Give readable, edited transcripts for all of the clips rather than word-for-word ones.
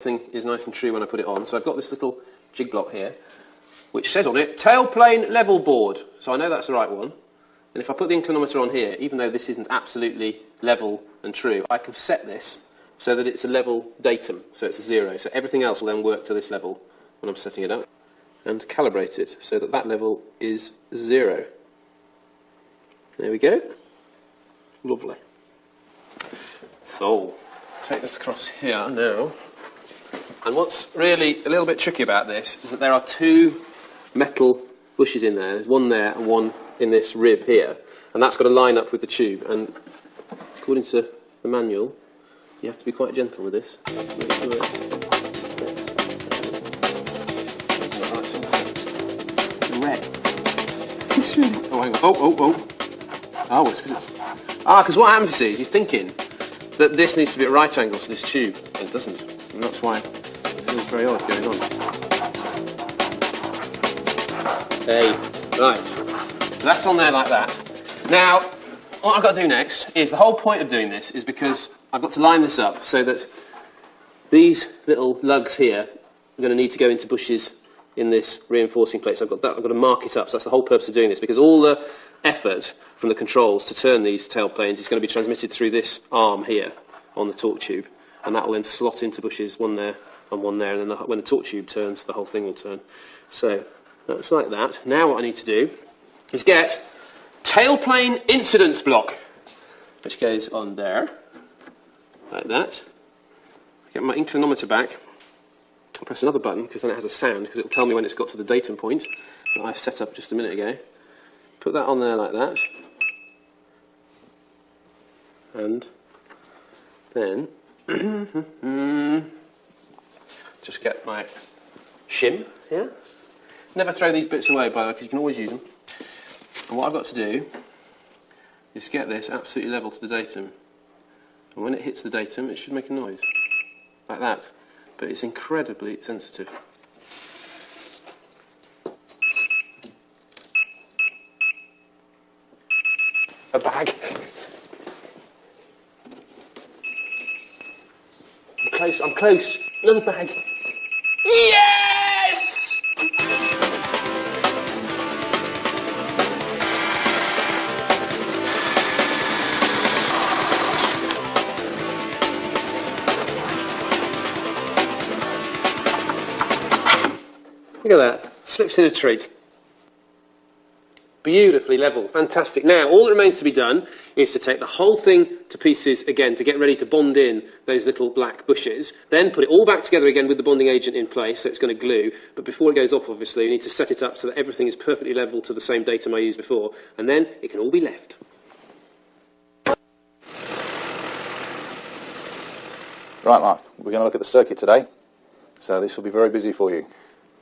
Thing is nice and true when I put it on. So I've got this little jig block here, which says on it, tailplane level board. So I know that's the right one. And if I put the inclinometer on here, even though this isn't absolutely level and true, I can set this so that it's a level datum, so it's a 0. So everything else will then work to this level when I'm setting it up. And calibrate it so that that level is 0. There we go. Lovely. So, take this across here now. And what's really a little bit tricky about this is that there are two metal bushes in there. There's one there and one in this rib here. And that's got to line up with the tube. And according to the manual, you have to be quite gentle with this. Make sure it's red. Oh, hang on. Oh, it's because it's... because what happens, you see, is you're thinking that this needs to be at right angles to this tube. And it doesn't. And that's why it feels very odd going on. Hey, right. So that's on there like that. Now, what I've got to do next is, the whole point of doing this is because I've got to line this up so that these little lugs here are going to need to go into bushes in this reinforcing plate. So I've got to mark it up. So that's the whole purpose of doing this, because all the effort from the controls to turn these tailplanes is going to be transmitted through this arm here on the torque tube. And that will then slot into bushes, one there and one there, and then when the torque tube turns, the whole thing will turn. So that's like that. Now what I need to do is get tailplane incidence block, which goes on there, like that. Get my inclinometer back. I'll press another button, because then it has a sound, because it will tell me when it's got to the datum point that I set up just a minute ago. Put that on there like that. And then just get my shim here. Never throw these bits away, by the way, because you can always use them. And what I've got to do is get this absolutely level to the datum. And when it hits the datum, it should make a noise. Like that. But it's incredibly sensitive. A bag. I'm close. Another bag. Yes! Look at that. Slips in a treat. Beautifully level, fantastic. Now, all that remains to be done is to take the whole thing to pieces again to get ready to bond in those little black bushes, then put it all back together again with the bonding agent in place, so it's going to glue. But before it goes off, obviously, you need to set it up so that everything is perfectly level to the same datum I used before, and then it can all be left. Right, Mark, we're going to look at the circuit today, so this will be very busy for you.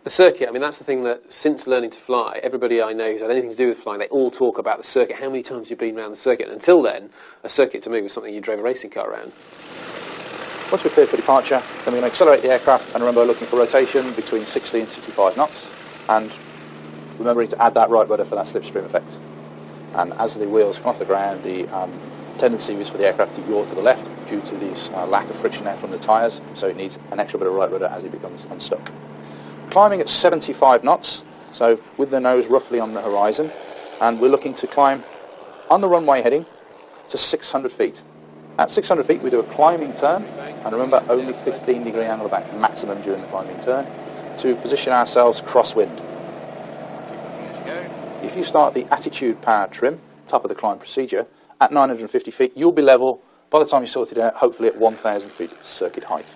The circuit, I mean, that's the thing that, since learning to fly, everybody I know who's had anything to do with flying, they all talk about the circuit, how many times you've been around the circuit. And until then, a circuit to me was something you drove a racing car around. Once we're cleared for departure, then we're going to accelerate the aircraft, and remember, looking for rotation between 60 and 65 knots, and remembering to add that right rudder for that slipstream effect. And as the wheels come off the ground, the tendency is for the aircraft to yaw to the left due to this lack of friction there from the tyres, so it needs an extra bit of right rudder as it becomes unstuck. Climbing at 75 knots, so with the nose roughly on the horizon, and we're looking to climb on the runway heading to 600 feet. At 600 feet we do a climbing turn, and remember only 15-degree angle of back maximum during the climbing turn, to position ourselves crosswind. If you start the attitude power trim, top of the climb procedure, at 950 feet you'll be level by the time you sort it out, hopefully at 1,000 feet circuit height.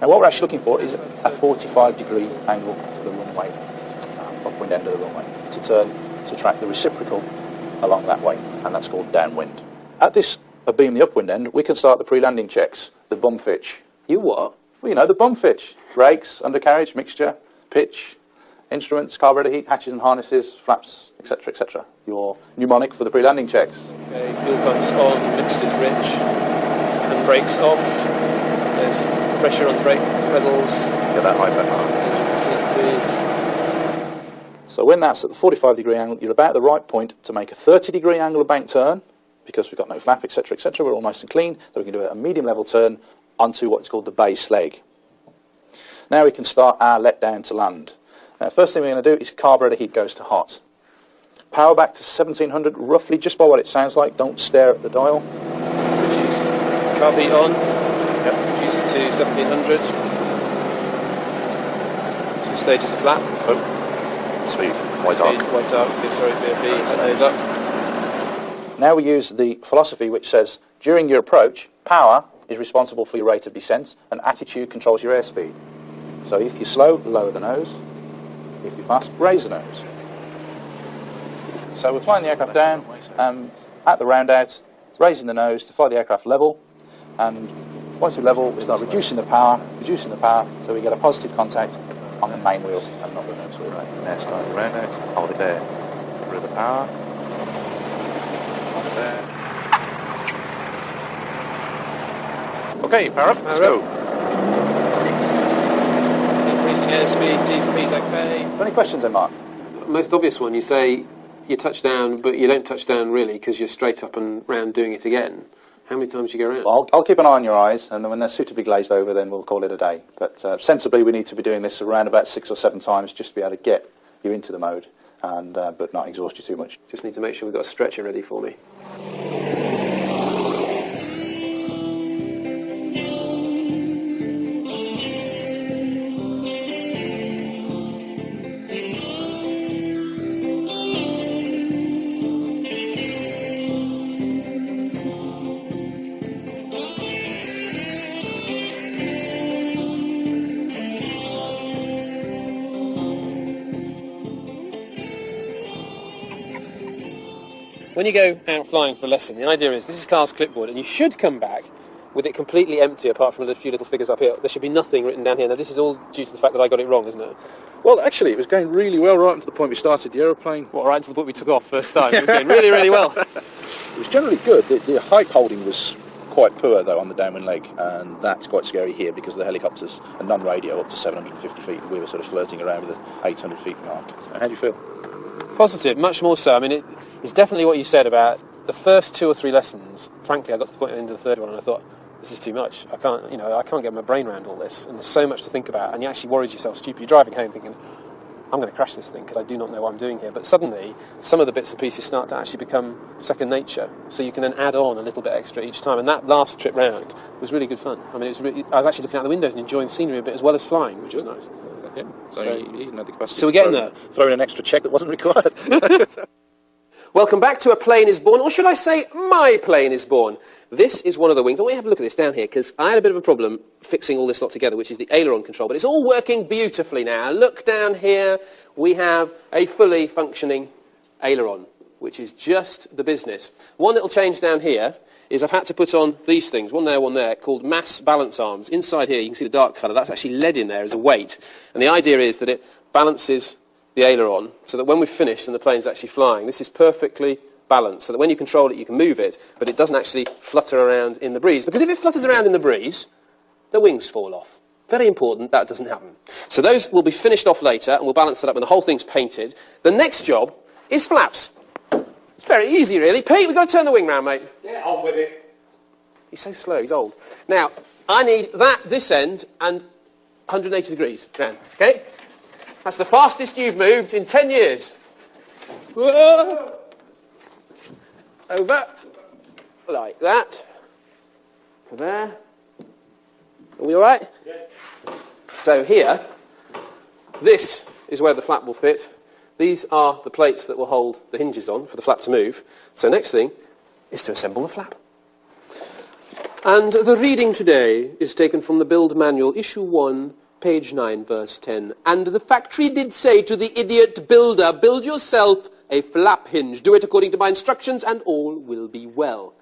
Now what we're actually looking for is a 45-degree angle to the runway, upwind end of the runway, to turn to track the reciprocal along that way, and that's called downwind. At this beam, the upwind end, we can start the pre-landing checks, the bum fitch. You what? Well, you know, the bum fitch. Brakes, undercarriage, mixture, pitch, instruments, carburetor heat, hatches and harnesses, flaps, etc., etc. Your mnemonic for the pre-landing checks. Okay, fuel pumps on, mixtures rich, and brakes off. There's pressure on the brake pedals. Get that high back. So when that's at the 45-degree angle, you're about the right point to make a 30-degree angle of bank turn, because we've got no flap, etc., etc. We're all nice and clean, so we can do a medium level turn onto what's called the base leg. Now we can start our letdown to land. Now, first thing we're going to do is carburetor heat goes to hot. Power back to 1700, roughly, just by what it sounds like. Don't stare at the dial. Reduce carb heat on. Yep. Reduce to 1700. 2 stages of flap. Oh, sweet. White arc. White arc. Sorry, BFE. Set those up. Now we use the philosophy which says, during your approach, power is responsible for your rate of descent, and attitude controls your airspeed. So if you're slow, lower the nose. If you're fast, raise the nose. So we're flying the aircraft down at the roundout, raising the nose to fly the aircraft level, and once we level, we start reducing the power, so we get a positive contact on the main wheel and not the nose wheel. Right, now start the roundout, hold it there, get rid of the power, hold it there. Okay, power up, let's go. Increasing airspeed, T's and P's okay. Any questions then, Mark? Most obvious one, you say you touch down, but you don't touch down really because you're straight up and round doing it again. How many times do you go around? Well, I'll keep an eye on your eyes, and when they're suitably glazed over, then we'll call it a day. But sensibly, we need to be doing this around about 6 or 7 times just to be able to get you into the mode, and but not exhaust you too much. Just need to make sure we've got a stretcher ready for me. When you go out flying for a lesson, the idea is this is Carl's clipboard, and you should come back with it completely empty apart from a few little figures up here. There should be nothing written down here. Now, this is all due to the fact that I got it wrong, isn't it? Well, actually, it was going really well right until the point we started the aeroplane. What, right until the point we took off first time? It was going really, really well. It was generally good. The height holding was quite poor, though, on the downwind leg, and that's quite scary here because the helicopters are non-radio up to 750 feet. We were sort of flirting around with the 800 feet mark. So how do you feel? Positive, much more so. I mean, it's definitely what you said about the first 2 or 3 lessons. Frankly, I got to the point at the end of the third one and I thought, this is too much. I can't get my brain around all this, and there's so much to think about, and you actually worries yourself stupid. You're driving home thinking, I'm going to crash this thing because I do not know what I'm doing here. But suddenly, some of the bits and pieces start to actually become second nature, so you can then add on a little bit extra each time. And that last trip round was really good fun. I mean, I was actually looking out the windows and enjoying the scenery a bit as well as flying, which was nice. Yeah. So you didn't have the capacity. So we're getting there. Throw in an extra check that wasn't required. Welcome back to A Plane is Born, or should I say, My Plane is Born. This is one of the wings. I want you to have a look at this down here, because I had a bit of a problem fixing all this lot together, which is the aileron control, but it's all working beautifully now. Look down here, we have a fully functioning aileron, which is just the business. One little change down here is I've had to put on these things, one there, called mass balance arms. Inside here, you can see the dark colour, that's actually lead in there as a weight. And the idea is that it balances the aileron, so that when we've finished and the plane's actually flying, this is perfectly balanced, so that when you control it, you can move it, but it doesn't actually flutter around in the breeze. Because if it flutters around in the breeze, the wings fall off. Very important, that doesn't happen. So those will be finished off later, and we'll balance that up when the whole thing's painted. The next job is flaps. It's very easy, really. Pete, we've got to turn the wing round, mate. Yeah, on with it. He's so slow, he's old. Now, I need this end, and 180 degrees round, okay? That's the fastest you've moved in 10 years. Whoa. Over. Like that. There. Are we all right? Yeah. So here, this is where the flap will fit. These are the plates that will hold the hinges on for the flap to move. So next thing is to assemble the flap. And the reading today is taken from the build manual, issue 1, page 9, verse 10. And the factory did say to the idiot builder, build yourself a flap hinge. Do it according to my instructions and all will be well.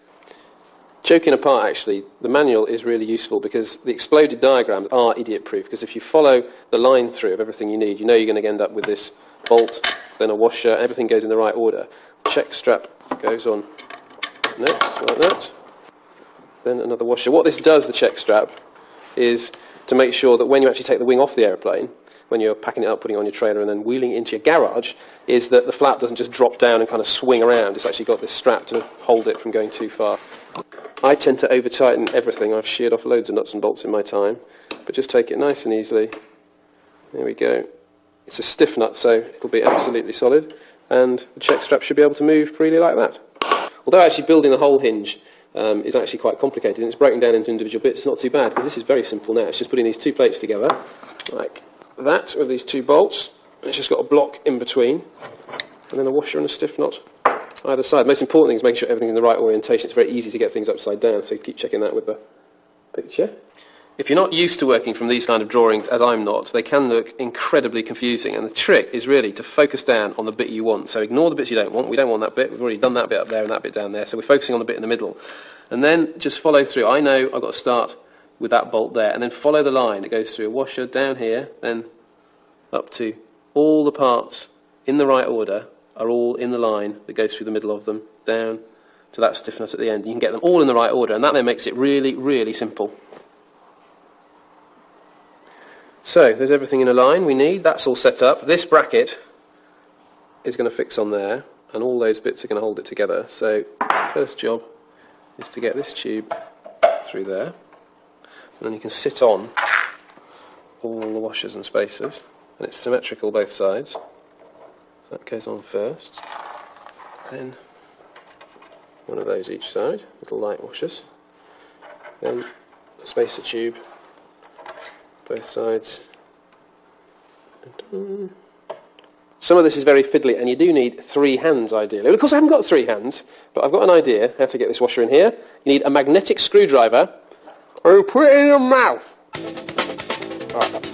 Joking apart, actually, the manual is really useful because the exploded diagrams are idiot-proof, because if you follow the line through of everything you need, you know you're going to end up with this bolt, then a washer, everything goes in the right order. Check strap goes on next, like that. Then another washer. What this does, the check strap, is to make sure that when you actually take the wing off the aeroplane, when you're packing it up, putting it on your trailer and then wheeling it into your garage, is that the flap doesn't just drop down and kind of swing around. It's actually got this strap to hold it from going too far. I tend to over-tighten everything. I've sheared off loads of nuts and bolts in my time, but just take it nice and easily, There we go. It's a stiff nut, so it'll be absolutely solid, and the check strap should be able to move freely like that. Although actually building the whole hinge is actually quite complicated, and it's broken down into individual bits. It's not too bad, because this is very simple now. It's just putting these two plates together, like that, with these two bolts. It's just got a block in between, and then a washer and a stiff knot either side. Most important thing is making sure everything's in the right orientation. It's very easy to get things upside down, so keep checking that with the picture. If you're not used to working from these kind of drawings, as I'm not, they can look incredibly confusing, and the trick is really to focus down on the bit you want. So ignore the bits you don't want. We don't want that bit. We've already done that bit up there and that bit down there, so we're focusing on the bit in the middle. And then just follow through. I know I've got to start with that bolt there, and then follow the line. It goes through a washer down here, then up to all the parts in the right order are all in the line that goes through the middle of them, down to that stiff nut at the end. You can get them all in the right order, and that then makes it really, really simple. So, there's everything in a line we need. That's all set up. This bracket is going to fix on there, and all those bits are going to hold it together. So, first job is to get this tube through there, and then you can sit on all the washers and spacers, and it's symmetrical both sides. So that goes on first, then one of those each side, little light washers, then the spacer tube both sides. Some of this is very fiddly, and you do need 3 hands ideally. Of course I haven't got 3 hands, but I've got an idea how to get this washer in here. You need a magnetic screwdriver, or you put it in your mouth. Right.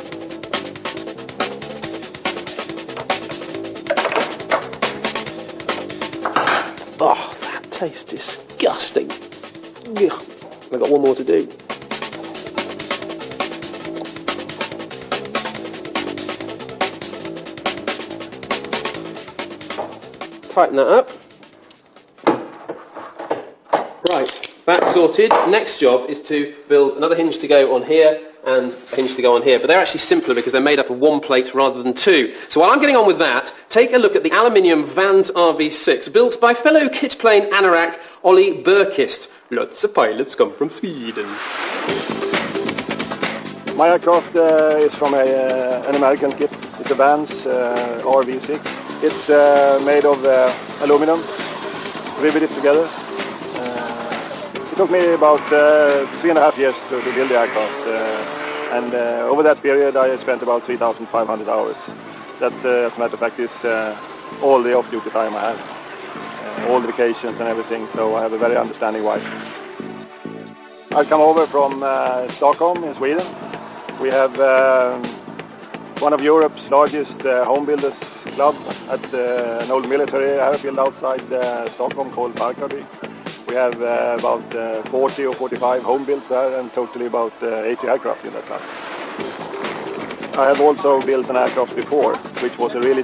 Oh, that tastes disgusting. Ugh. I've got one more to do. Tighten that up. Right, that's sorted. Next job is to build another hinge to go on here and a hinge to go on here. But they're actually simpler because they're made up of 1 plate rather than 2. So while I'm getting on with that, take a look at the aluminium Vans RV6, built by fellow kit plane anorak Ollie Berkist. Lots of pilots come from Sweden. My aircraft is from an American kit. It's a Vans RV6. It's made of aluminum, riveted together. It took me about 3.5 years to build the aircraft, and over that period I spent about 3,500 hours. That's, as a matter of fact, is all the off-duty time I have, all the vacations and everything, so I have a very understanding wife. I come over from Stockholm in Sweden. We have one of Europe's largest home builders club at an old military airfield outside Stockholm called Barkarby. We have about 40 or 45 home builds there, and totally about 80 aircraft in that club. I have also built an aircraft before, which was a really